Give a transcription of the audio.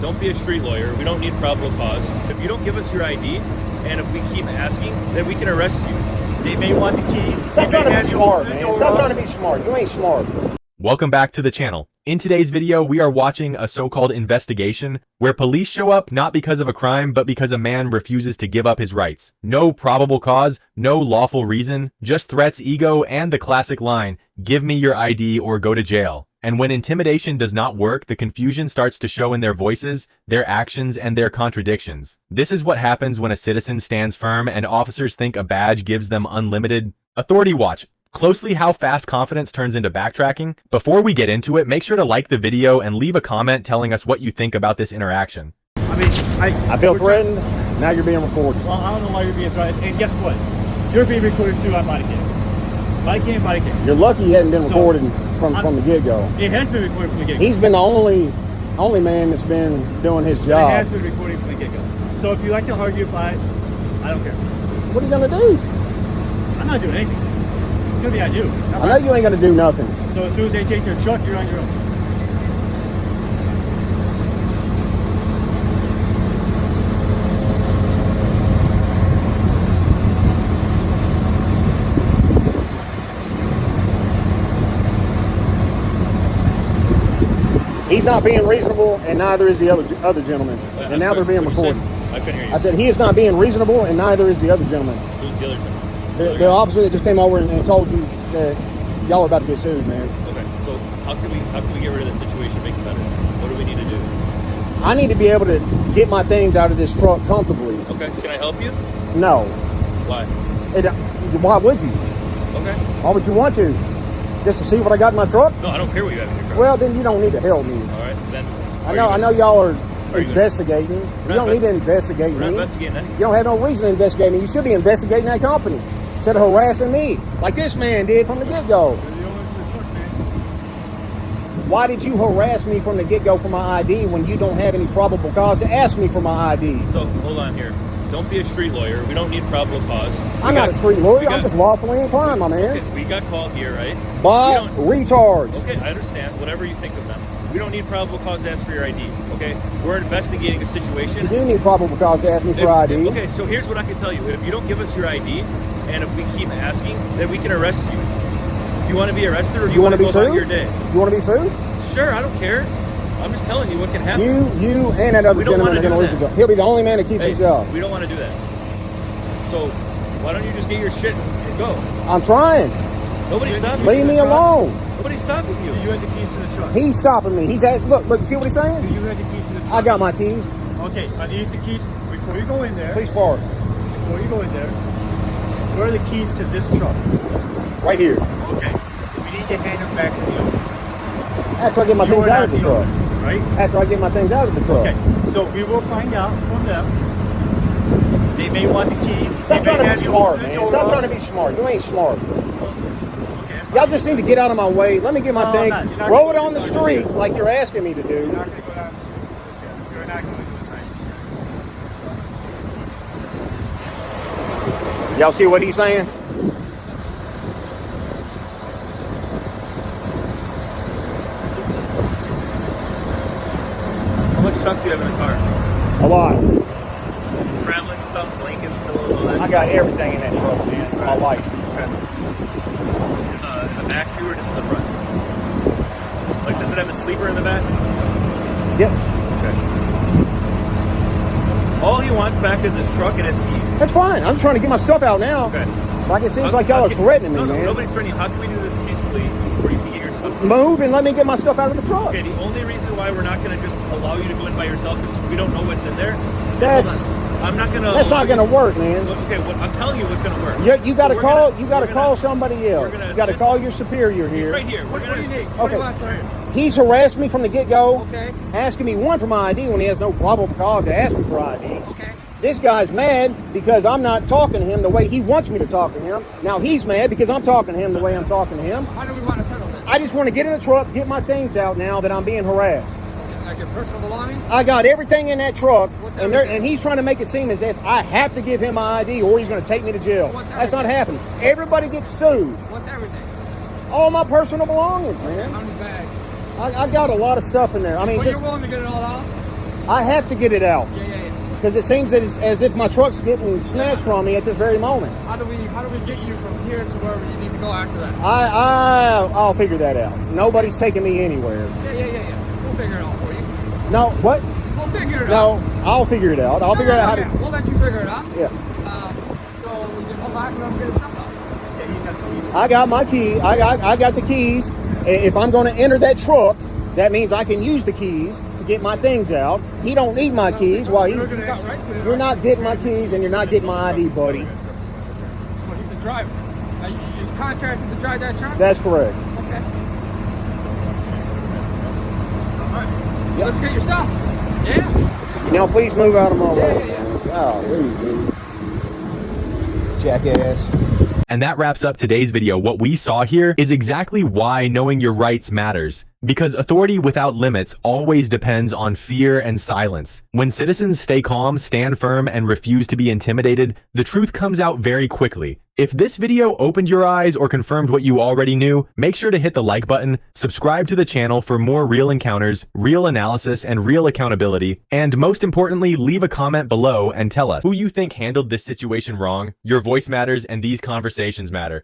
Don't be a street lawyer. We don't need probable cause. If you don't give us your ID, and if we keep asking, then we can arrest you. They may want the keys. Stop trying to be smart, man. Stop trying to be smart. You ain't smart. Welcome back to the channel. In today's video, we are watching a so-called investigation where police show up not because of a crime, but because a man refuses to give up his rights. No probable cause, no lawful reason, just threats, ego, and the classic line, "Give me your ID or go to jail." And when intimidation does not work, the confusion starts to show in their voices, their actions, and their contradictions. This is what happens when a citizen stands firm and officers think a badge gives them unlimited authority. Watch closely how fast confidence turns into backtracking. Before we get into it, make sure to like the video and leave a comment telling us what you think about this interaction. I feel threatened. Now you're being recorded. Well, I don't know why you're being threatened. And guess what? You're being recorded too on Bodycam. Bodycam. You're lucky he hadn't been recorded from the get-go. It has been recorded from the get-go. He's been the only man that's been doing his job. It has been recorded from the get-go. So if you like to argue about it, I don't care. What are you gonna do? I'm not doing anything. It's gonna be on you. I know you ain't gonna do nothing. So as soon as they take their truck, you're on your own. He's not being reasonable, and neither is the other gentleman. And now they're being recorded. I couldn't hear you. I said he is not being reasonable, and neither is the other gentleman. Who's the other gentleman? The officer that just came over and told you that y'all are about to get sued, man. Okay, so how can we get rid of the situation, make it better? What do we need to do? I need to be able to get my things out of this truck comfortably. Okay, can I help you? No. Why? Why would you? Okay. Why would you want to? Just to see what I got in my truck? No, I don't care what you have in your truck. Well, then you don't need to help me. All right, then. I know y'all are investigating. You don't need to investigate We're me. not investigating anything. You don't have no reason to investigate me. You should be investigating that company instead of harassing me like this man did from the get-go. You're the owners of the truck, man. Why did you harass me from the get-go for my ID when you don't have any probable cause to ask me for my ID? So, hold on here. Don't be a street lawyer. We don't need probable cause. I'm not a street lawyer. I'm just lawfully inclined, my man. Okay, we got called here, right? By retards. Okay, I understand. Whatever you think of them. We don't need probable cause to ask for your ID, okay? We're investigating a situation. You do need probable cause to ask me for ID. Okay, so here's what I can tell you. If you don't give us your ID, and if we keep asking, then we can arrest you. Do you want to be arrested, or do you want to be go sued? about your day? You want to be sued? Sure, I don't care. I'm just telling you what can happen. You and that other gentleman are going to lose your job. He'll be the only man that keeps his job. We don't want to do that. So why don't you just get your shit and go? I'm trying. Nobody's stopping you. Leave me alone. Nobody's stopping you. You had the keys to the truck. He's stopping me. He's asking, look, see what he's saying? You had the keys to the truck. I got my keys. Okay, are these the keys? Before you go in there, Please park. before you go in there, where are the keys to this truck? Right here. Okay, we need to hand them back to the owner. After I get my things out of the truck. Right? After I get my things out of the truck. Okay, so we will find out from them. They may want the keys. Stop trying to be smart, man. Stop trying to be smart. You ain't smart. Y'all just need to get out of my way. Let me get my things. Throw it on the street like you're asking me to do. You're not going to go down the street. You're not going to do this. Y'all see what he's saying? How much stuff do you have in the car? A lot. Traveling stuff, blankets, pillows, all that. I got everything in that truck, man. My life. Okay. In the back too, or just in the front? Like, does it have a sleeper in the back? Yes. Okay. All he wants back is his truck and his keys. That's fine. I'm just trying to get my stuff out now. Okay. Like it seems like y'all are threatening me, no, man. Nobody's threatening you. How can we do this peacefully where you can get your stuff? Move and let me get my stuff out of the truck. Okay, the only reason why we're not going to just allow you to go in by yourself is we don't know what's in there. I'm not going to. That's not going to work, man. Okay, I'm telling you what's going to work. You got to call. You got to call somebody else. You got to call your superior here. Right here. What do you need? Okay. He's harassed me from the get-go. Okay. Asking me for my ID when he has no probable cause to ask me for ID. Okay. This guy's mad because I'm not talking to him the way he wants me to talk to him. Now he's mad because I'm talking to him the way I'm talking to him. How do we want to settle this? I just want to get in the truck, get my things out now that I'm being harassed. Like your personal belongings? I got everything in that truck, What's and he's trying to make it seem as if I have to give him my ID or he's going to take me to jail. What's That's not everything? happening. Everybody gets sued. What's everything? All my personal belongings, man. How many bags? I got a lot of stuff in there. I mean, Well, just you're willing to get it all out? I have to get it out. Yeah. Because it seems that it's as if my truck's getting snatched from me at this very moment. How do we get you from here to wherever you need to go after that? I'll figure that out. Nobody's taking me anywhere. Yeah. We'll figure it out for you. No, what? We'll figure it No, out. I'll figure it out. I'll figure out how to. We'll let you figure it out. Yeah. So we just come back and I'm getting stuff out. I got my key. I got the keys. If I'm going to enter that truck, that means I can use the keys to get my things out. He don't need my keys while he's. You're not getting my keys and you're not getting my ID, buddy. Well, he's a driver. He's contracted to drive that truck? That's correct. Okay. All right. Let's get your stuff. Yeah? Now, please move out of my way. Yeah. Golly, jackass. And that wraps up today's video. What we saw here is exactly why knowing your rights matters. Because authority without limits always depends on fear and silence. When citizens stay calm, stand firm, and refuse to be intimidated, the truth comes out very quickly. If this video opened your eyes or confirmed what you already knew, make sure to hit the like button, subscribe to the channel for more real encounters, real analysis, and real accountability, and most importantly, leave a comment below and tell us who you think handled this situation wrong. Your voice matters and these conversations matter.